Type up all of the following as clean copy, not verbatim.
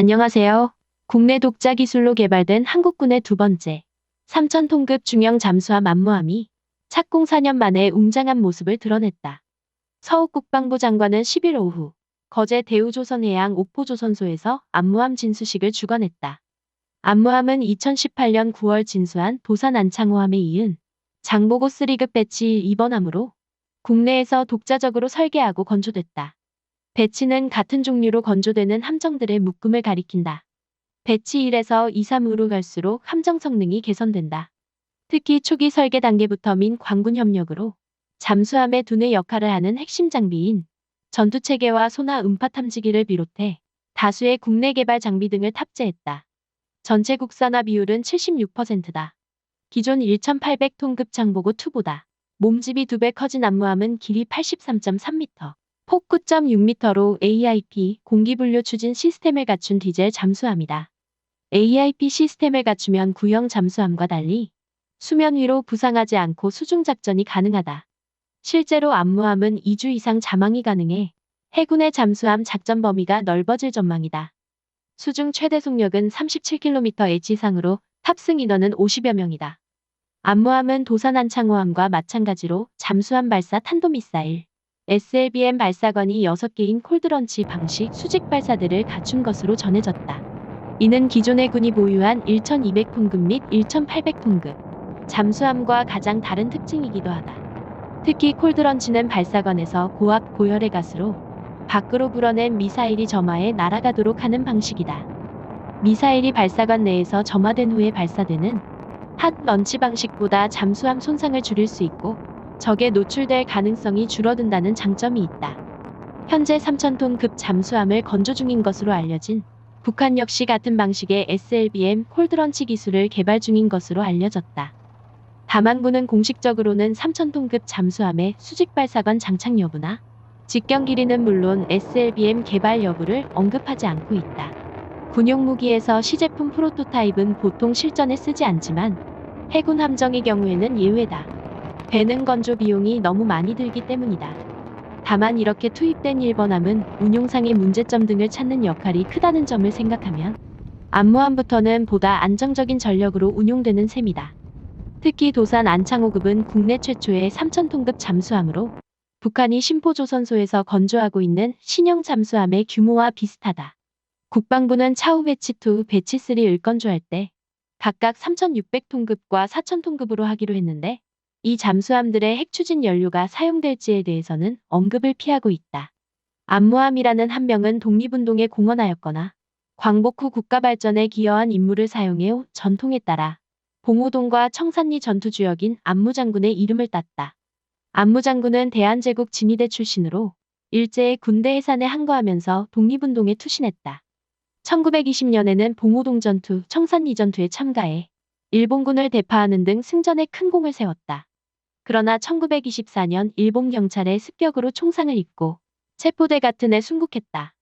안녕하세요. 국내 독자 기술로 개발된 한국군의 두 번째 3,000톤급 중형 잠수함 암무함이 착공 4년 만에 웅장한 모습을 드러냈다. 서욱 국방부 장관은 10일 오후 거제 대우조선해양 옥포조선소에서 암무함 진수식을 주관했다. 암무함은 2018년 9월 진수한 도산 안창호함에 이은 장보고 3급 배치 2번함으로 국내에서 독자적으로 설계하고 건조됐다. 배치는 같은 종류로 건조되는 함정들의 묶음을 가리킨다. 배치 1에서 2, 3으로 갈수록 함정 성능이 개선된다. 특히 초기 설계 단계부터 민 광군 협력으로 잠수함의 두뇌 역할을 하는 핵심 장비인 전투체계와 소나 음파 탐지기를 비롯해 다수의 국내 개발 장비 등을 탑재했다. 전체 국산화 비율은 76%다. 기존 1,800톤급 장보고 2보다 몸집이 2배 커진 암무함은 길이 83.3m, 폭 9.6m로 AIP 공기분류 추진 시스템을 갖춘 디젤 잠수함이다. AIP 시스템을 갖추면 구형 잠수함과 달리 수면 위로 부상하지 않고 수중 작전이 가능하다. 실제로 암무함은 2주 이상 잠항이 가능해 해군의 잠수함 작전 범위가 넓어질 전망이다. 수중 최대 속력은 37km 지상으로 탑승 인원은 50여 명이다. 암무함은 도산 안창호함과 마찬가지로 잠수함 발사 탄도미사일 SLBM 발사관이 6개인 콜드런치 방식 수직 발사대를 갖춘 것으로 전해졌다. 이는 기존의 군이 보유한 1,200톤급 및 1,800톤급 잠수함과 가장 다른 특징이기도 하다. 특히 콜드런치는 발사관에서 고압 고열의 가스로 밖으로 불어낸 미사일이 점화해 날아가도록 하는 방식이다. 미사일이 발사관 내에서 점화된 후에 발사되는 핫 런치 방식보다 잠수함 손상을 줄일 수 있고 적에 노출될 가능성이 줄어든다는 장점이 있다. 현재 3,000톤급 잠수함을 건조 중인 것으로 알려진 북한 역시 같은 방식의 SLBM 콜드런치 기술을 개발 중인 것으로 알려졌다. 다만 군은 공식적으로는 3,000톤급 잠수함의 수직 발사관 장착 여부나 직경 길이는 물론 SLBM 개발 여부를 언급하지 않고 있다. 군용 무기에서 시제품 프로토타입은 보통 실전에 쓰지 않지만 해군 함정의 경우에는 예외다. 배능 건조 비용이 너무 많이 들기 때문이다. 다만 이렇게 투입된 1번함은 운용상의 문제점 등을 찾는 역할이 크다는 점을 생각하면 암무함부터는 보다 안정적인 전력으로 운용되는 셈이다. 특히 도산 안창호급은 국내 최초의 3,000톤급 잠수함으로 북한이 심포조선소에서 건조하고 있는 신형 잠수함의 규모와 비슷하다. 국방부는 차후 배치2, 배치3을 일건조할 때 각각 3,600톤급과 4,000톤급으로 하기로 했는데 이 잠수함들의 핵추진 연료가 사용될지에 대해서는 언급을 피하고 있다. 암무함이라는 한 명은 독립운동에 공헌하였거나 광복 후 국가발전에 기여한 인물을 사용해온 전통에 따라 봉오동과 청산리 전투주역인 안무장군의 이름을 땄다. 안무장군은 대한제국 진위대 출신으로 일제의 군대 해산에 항거하면서 독립운동에 투신했다. 1920년에는 봉오동 전투, 청산리 전투에 참가해 일본군을 대파하는 등 승전에 큰 공을 세웠다. 그러나 1924년 일본 경찰의 습격으로 총상을 입고 체포대 같은 해 순국했다.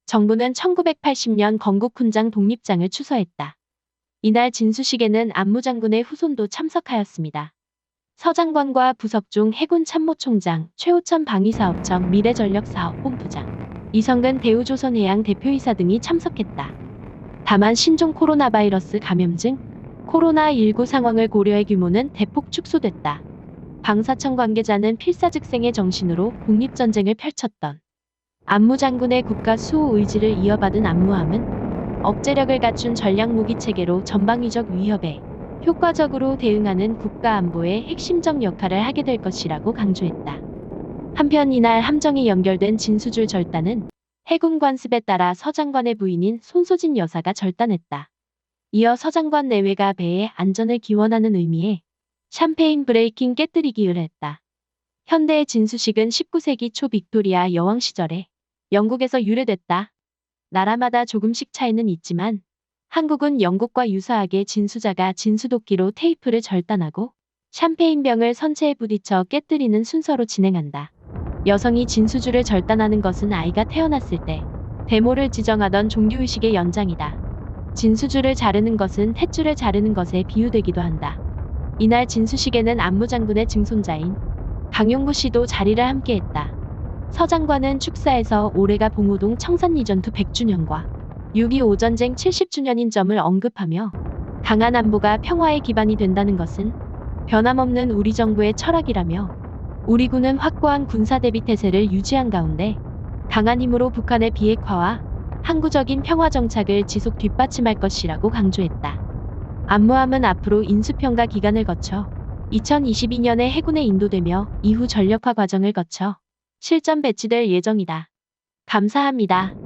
정부는 1980년 건국훈장 독립장을 추서했다. 이날 진수식에는 안무장군의 후손도 참석하였습니다. 서 장관과 부석중 해군 참모총장, 최호천 방위사업청 미래전력사업본부장, 이성근 대우조선해양 대표이사 등이 참석했다. 다만 신종 코로나 바이러스 감염증, 코로나19 상황을 고려해 규모는 대폭 축소됐다. 방사청 관계자는 필사즉생의 정신으로 독립전쟁을 펼쳤던 안무장군의 국가 수호 의지를 이어받은 안무함은 억제력을 갖춘 전략무기체계로 전방위적 위협에 효과적으로 대응하는 국가안보의 핵심적 역할을 하게 될 것이라고 강조했다. 한편 이날 함정이 연결된 진수줄 절단은 해군 관습에 따라 서 장관의 부인인 손소진 여사가 절단했다. 이어 서 장관 내외가 배의 안전을 기원하는 의미에 샴페인 브레이킹 깨뜨리기를 했다. 현대의 진수식은 19세기 초 빅토리아 여왕 시절에 영국에서 유래됐다. 나라마다 조금씩 차이는 있지만 한국은 영국과 유사하게 진수자가 진수도끼로 테이프를 절단하고 샴페인병을 선체에 부딪혀 깨뜨리는 순서로 진행한다. 여성이 진수줄을 절단하는 것은 아이가 태어났을 때 대모를 지정하던 종교의식의 연장이다. 진수줄을 자르는 것은 탯줄을 자르는 것에 비유되기도 한다. 이날 진수식에는 안무장군의 증손자인 강용구 씨도 자리를 함께했다. 서 장관은 축사에서 올해가 봉오동 청산리 전투 100주년과 6.25 전쟁 70주년인 점을 언급하며 강한 안보가 평화의 기반이 된다는 것은 변함없는 우리 정부의 철학이라며 우리 군은 확고한 군사 대비 태세를 유지한 가운데 강한 힘으로 북한의 비핵화와 항구적인 평화 정착을 지속 뒷받침할 것이라고 강조했다. 안무함은 앞으로 인수평가 기간을 거쳐 2022년에 해군에 인도되며 이후 전력화 과정을 거쳐 실전 배치될 예정이다. 감사합니다.